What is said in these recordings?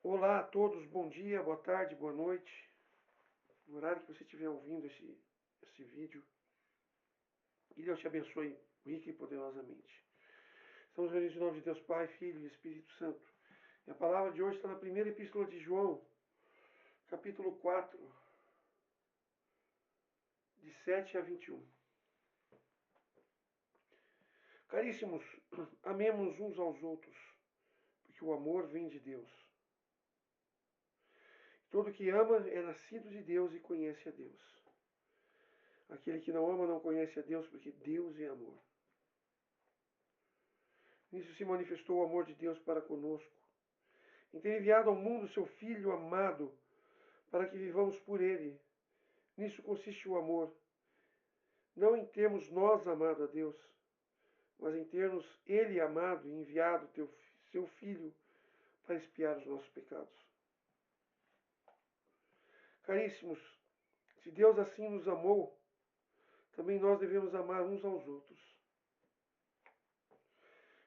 Olá a todos, bom dia, boa tarde, boa noite. No horário que você estiver ouvindo esse vídeo, que Deus te abençoe rica e poderosamente. Estamos reunidos em nome de Deus Pai, Filho e Espírito Santo. E a palavra de hoje está na primeira epístola de João, capítulo 4, de 7 a 21. Caríssimos, amemos uns aos outros, porque o amor vem de Deus. Todo que ama é nascido de Deus e conhece a Deus. Aquele que não ama não conhece a Deus, porque Deus é amor. Nisso se manifestou o amor de Deus para conosco, em ter enviado ao mundo seu Filho amado, para que vivamos por ele. Nisso consiste o amor, não em termos nós amado a Deus, mas em termos ele amado e enviado seu Filho para expiar os nossos pecados. Caríssimos, se Deus assim nos amou, também nós devemos amar uns aos outros.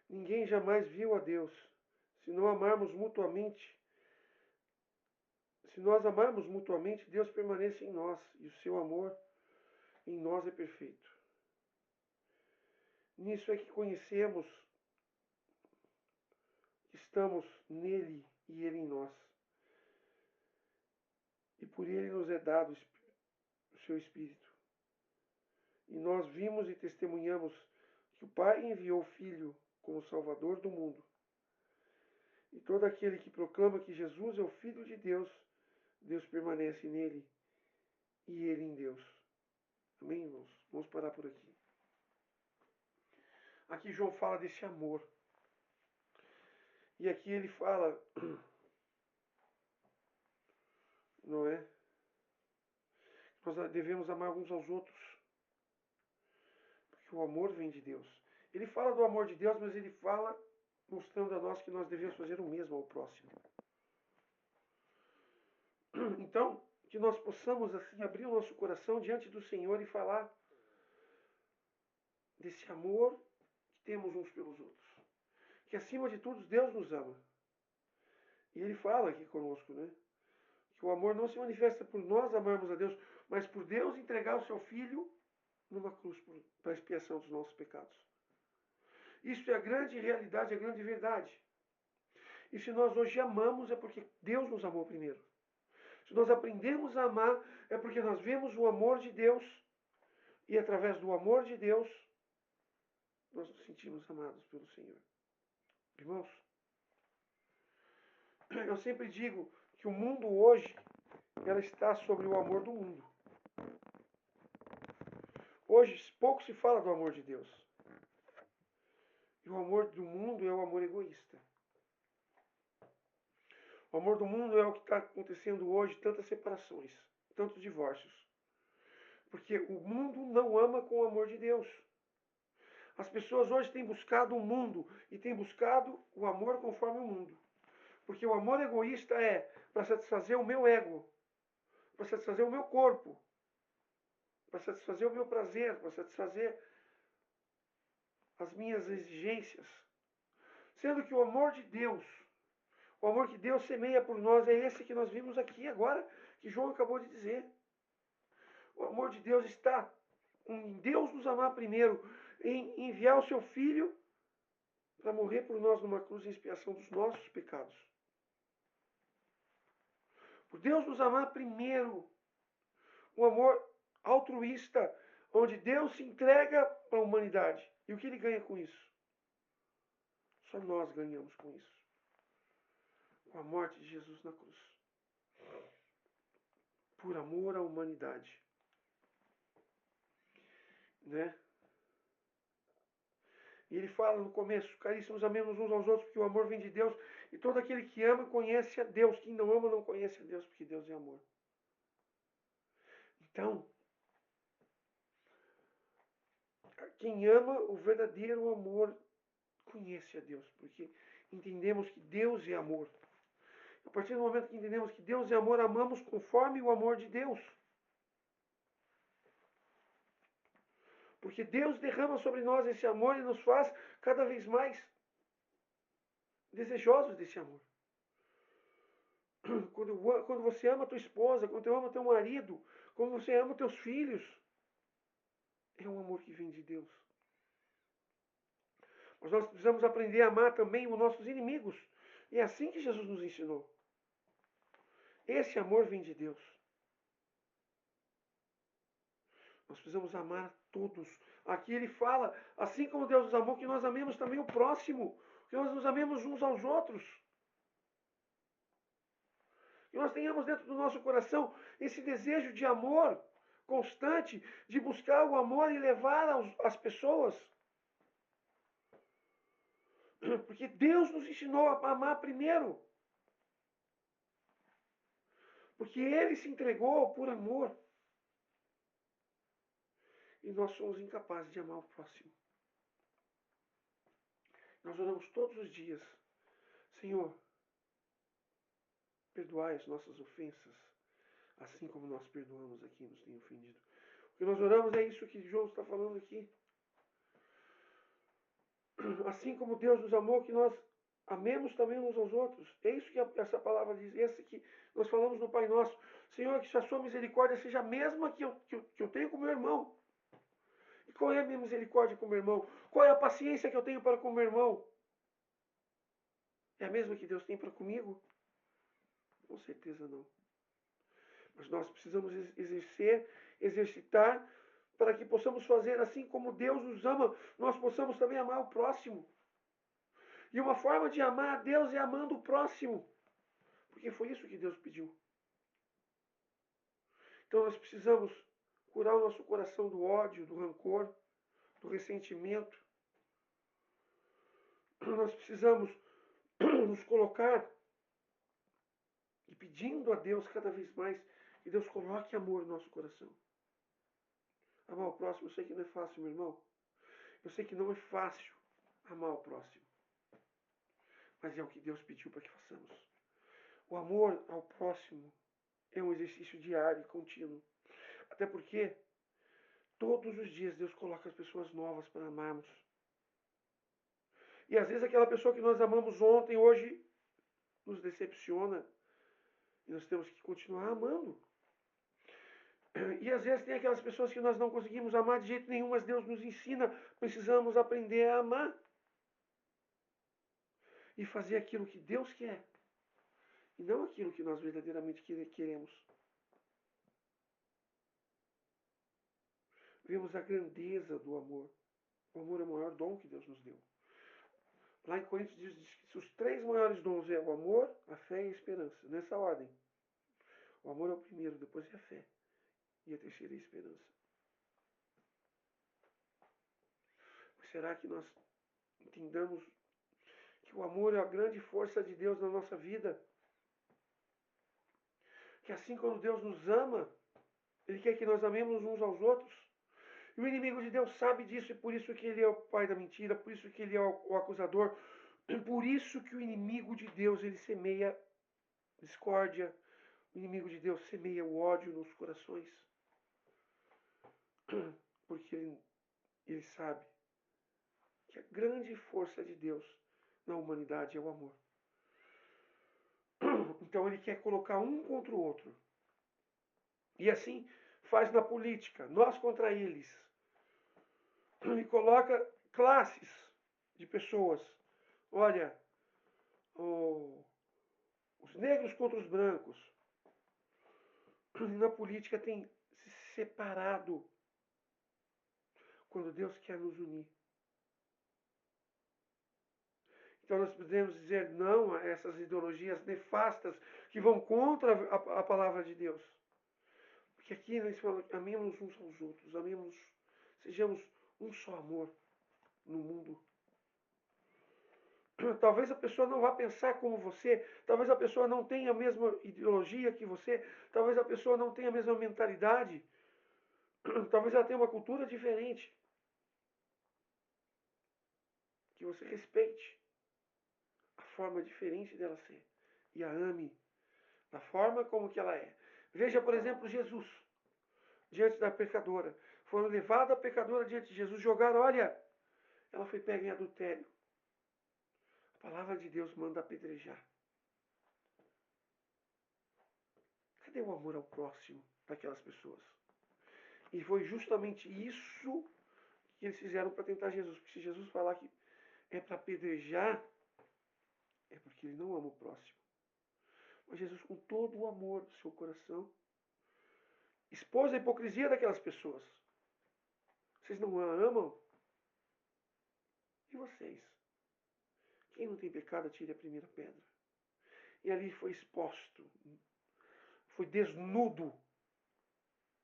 Ninguém jamais viu a Deus. Se não amarmos mutuamente, Se nós amarmos mutuamente, Deus permanece em nós e o seu amor em nós é perfeito. Nisso é que conhecemos que estamos nele e ele em nós. E por ele nos é dado o seu Espírito. E nós vimos e testemunhamos que o Pai enviou o Filho como Salvador do mundo. E todo aquele que proclama que Jesus é o Filho de Deus, Deus permanece nele e ele em Deus. Amém, irmãos? Vamos parar por aqui. Aqui João fala desse amor. E aqui ele fala, não é? Nós devemos amar uns aos outros, porque o amor vem de Deus. Ele fala do amor de Deus, mas ele fala mostrando a nós que nós devemos fazer o mesmo ao próximo. Então, que nós possamos assim abrir o nosso coração diante do Senhor e falar desse amor que temos uns pelos outros. Que acima de tudo Deus nos ama. E ele fala aqui conosco, né? Que o amor não se manifesta por nós amarmos a Deus, mas por Deus entregar o seu Filho numa cruz para a expiação dos nossos pecados. Isso é a grande realidade, a grande verdade. E se nós hoje amamos, é porque Deus nos amou primeiro. Se nós aprendemos a amar, é porque nós vemos o amor de Deus e através do amor de Deus, nós nos sentimos amados pelo Senhor. Irmãos, eu sempre digo que o mundo hoje, ela está sobre o amor do mundo. Hoje, pouco se fala do amor de Deus. E o amor do mundo é o amor egoísta. O amor do mundo é o que está acontecendo hoje, tantas separações, tantos divórcios. Porque o mundo não ama com o amor de Deus. As pessoas hoje têm buscado o mundo e têm buscado o amor conforme o mundo. Porque o amor egoísta é para satisfazer o meu ego, para satisfazer o meu corpo, para satisfazer o meu prazer, para satisfazer as minhas exigências. Sendo que o amor de Deus, o amor que Deus semeia por nós, é esse que nós vimos aqui agora, que João acabou de dizer. O amor de Deus está em Deus nos amar primeiro, em enviar o seu Filho para morrer por nós numa cruz em expiação dos nossos pecados. Por Deus nos amar primeiro, um amor altruísta, onde Deus se entrega para a humanidade. E o que ele ganha com isso? Só nós ganhamos com isso. Com a morte de Jesus na cruz. Por amor à humanidade. Né? E ele fala no começo, caríssimos, amemos uns aos outros, porque o amor vem de Deus, e todo aquele que ama conhece a Deus. Quem não ama não conhece a Deus, porque Deus é amor. Então, quem ama o verdadeiro amor conhece a Deus, porque entendemos que Deus é amor. A partir do momento que entendemos que Deus é amor, amamos conforme o amor de Deus. Porque Deus derrama sobre nós esse amor e nos faz cada vez mais desejosos desse amor. Quando você ama a tua esposa, quando você ama teu marido, quando você ama teus filhos, é um amor que vem de Deus. Mas nós precisamos aprender a amar também os nossos inimigos. E é assim que Jesus nos ensinou. Esse amor vem de Deus. Nós precisamos amar todos. Aqui ele fala, assim como Deus nos amou, que nós amemos também o próximo. Que nós nos amemos uns aos outros. Que nós tenhamos dentro do nosso coração esse desejo de amor constante, de buscar o amor e levar às pessoas. Porque Deus nos ensinou a amar primeiro. Porque Ele se entregou por amor. E nós somos incapazes de amar o próximo. Nós oramos todos os dias. Senhor, perdoai as nossas ofensas, assim como nós perdoamos a quem nos tem ofendido. O que nós oramos é isso que João está falando aqui. Assim como Deus nos amou, que nós amemos também uns aos outros. É isso que essa palavra diz. Esse que nós falamos no Pai Nosso. Senhor, que a sua misericórdia seja a mesma que eu tenho com meu irmão. E qual é a minha misericórdia com meu irmão? Qual é a paciência que eu tenho para com meu irmão? É a mesma que Deus tem para comigo? Com certeza não. Mas nós precisamos exercitar, para que possamos fazer assim como Deus nos ama, nós possamos também amar o próximo. E uma forma de amar a Deus é amando o próximo. Porque foi isso que Deus pediu. Então nós precisamos curar o nosso coração do ódio, do rancor, do ressentimento. Nós precisamos nos colocar e pedindo a Deus cada vez mais que Deus coloque amor no nosso coração. Amar o próximo, eu sei que não é fácil, meu irmão. Eu sei que não é fácil amar o próximo. Mas é o que Deus pediu para que façamos. O amor ao próximo é um exercício diário e contínuo. Até porque todos os dias Deus coloca as pessoas novas para amarmos. E às vezes aquela pessoa que nós amamos ontem, hoje, nos decepciona. E nós temos que continuar amando. E às vezes tem aquelas pessoas que nós não conseguimos amar de jeito nenhum, mas Deus nos ensina, precisamos aprender a amar. E fazer aquilo que Deus quer. E não aquilo que nós verdadeiramente queremos. Vemos a grandeza do amor. O amor é o maior dom que Deus nos deu. Lá em Coríntios diz que os três maiores dons é o amor, a fé e a esperança. Nessa ordem. O amor é o primeiro, depois é a fé. E a terceira é a esperança. Mas será que nós entendamos que o amor é a grande força de Deus na nossa vida? Que assim como Deus nos ama, Ele quer que nós amemos uns aos outros. E o inimigo de Deus sabe disso, e por isso que ele é o pai da mentira, por isso que ele é o acusador, e por isso que o inimigo de Deus, ele semeia discórdia, o inimigo de Deus semeia o ódio nos corações. Porque ele sabe que a grande força de Deus na humanidade é o amor. Então ele quer colocar um contra o outro. E assim faz na política, nós contra eles. E coloca classes de pessoas. Olha, os negros contra os brancos. Na política tem se separado quando Deus quer nos unir. Então nós podemos dizer não a essas ideologias nefastas que vão contra a palavra de Deus. Porque aqui nós falamos, amemos uns aos outros, amemos, sejamos um só amor no mundo. Talvez a pessoa não vá pensar como você, talvez a pessoa não tenha a mesma ideologia que você, talvez a pessoa não tenha a mesma mentalidade, talvez ela tenha uma cultura diferente. Que você respeite a forma diferente dela ser e a ame da forma como que ela é. Veja, por exemplo, Jesus diante da pecadora. Foram levados a pecadora diante de Jesus, jogaram, olha, ela foi pega em adultério. A palavra de Deus manda apedrejar. Cadê o amor ao próximo daquelas pessoas? E foi justamente isso que eles fizeram para tentar Jesus. Porque se Jesus falar que é para apedrejar, é porque ele não ama o próximo. Mas Jesus, com todo o amor do seu coração, expôs a hipocrisia daquelas pessoas. Vocês não a amam? E vocês? Quem não tem pecado, atire a primeira pedra. E ali foi exposto, foi desnudo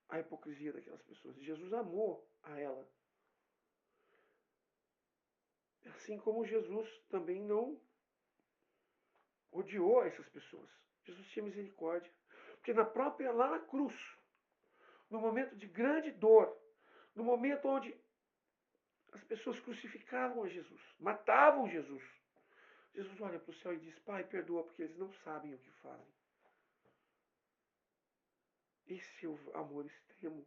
a hipocrisia daquelas pessoas. E Jesus amou a ela. Assim como Jesus também não odiou essas pessoas. Jesus tinha misericórdia. Porque lá na cruz, no momento de grande dor, no momento onde as pessoas crucificavam a Jesus, matavam Jesus, Jesus olha para o céu e diz: Pai, perdoa, porque eles não sabem o que fazem. Esse é o amor extremo,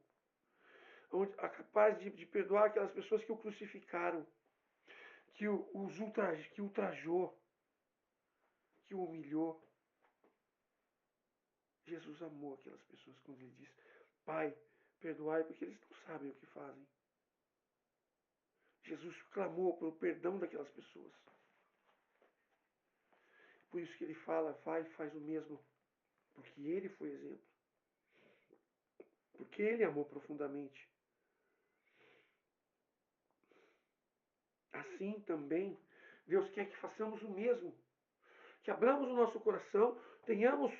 onde é capaz de perdoar aquelas pessoas que o crucificaram, que ultrajou, que o humilhou. Jesus amou aquelas pessoas quando ele diz: Pai, perdoai, porque eles não sabem o que fazem. Jesus clamou pelo perdão daquelas pessoas. Por isso que ele fala: vai, faz o mesmo, porque ele foi exemplo. Porque ele amou profundamente. Assim também, Deus quer que façamos o mesmo. Que abramos o nosso coração, tenhamos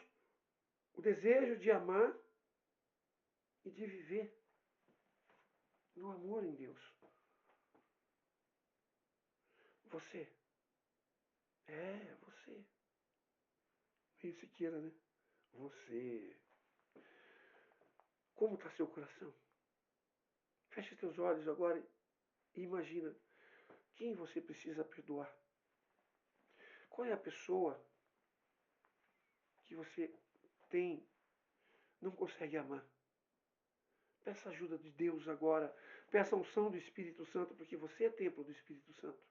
o desejo de amar e de viver no amor em Deus. Você. Você. Meio Siqueira, né? Você. Como está seu coração? Feche seus olhos agora e imagina quem você precisa perdoar. Qual é a pessoa que você não consegue amar? Peça a ajuda de Deus agora. Peça a unção do Espírito Santo, porque você é templo do Espírito Santo.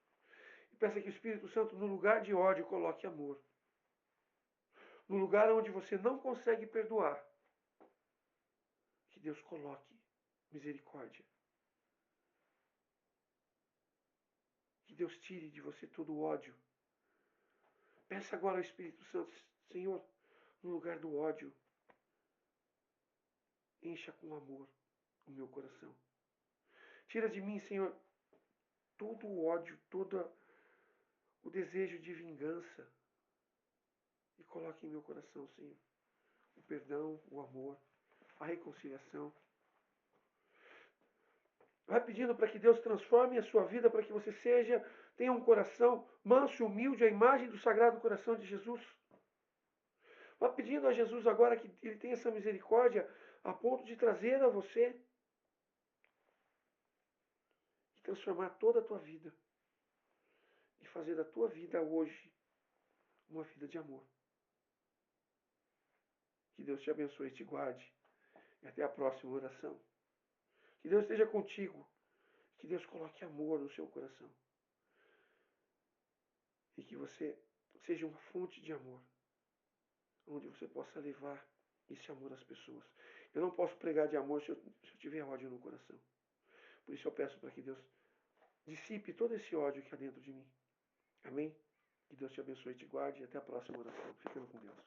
E peça que o Espírito Santo, no lugar de ódio, coloque amor. No lugar onde você não consegue perdoar, que Deus coloque misericórdia. Que Deus tire de você todo o ódio. Peça agora ao Espírito Santo: Senhor, no lugar do ódio, encha com amor o meu coração. Tira de mim, Senhor, todo o ódio, todo o desejo de vingança. E coloque em meu coração, Senhor, o perdão, o amor, a reconciliação. Vai pedindo para que Deus transforme a sua vida, para que você tenha um coração manso e humilde, a imagem do Sagrado Coração de Jesus. Vai pedindo a Jesus agora que Ele tenha essa misericórdia a ponto de trazer a você e transformar toda a tua vida. E fazer da tua vida hoje uma vida de amor. Que Deus te abençoe e te guarde. E até a próxima oração. Que Deus esteja contigo. Que Deus coloque amor no seu coração. E que você seja uma fonte de amor. Onde você possa levar esse amor às pessoas. Eu não posso pregar de amor se eu tiver ódio no coração. Por isso eu peço para que Deus dissipe todo esse ódio que há dentro de mim. Amém? Que Deus te abençoe e te guarde. E até a próxima oração. Ficando com Deus.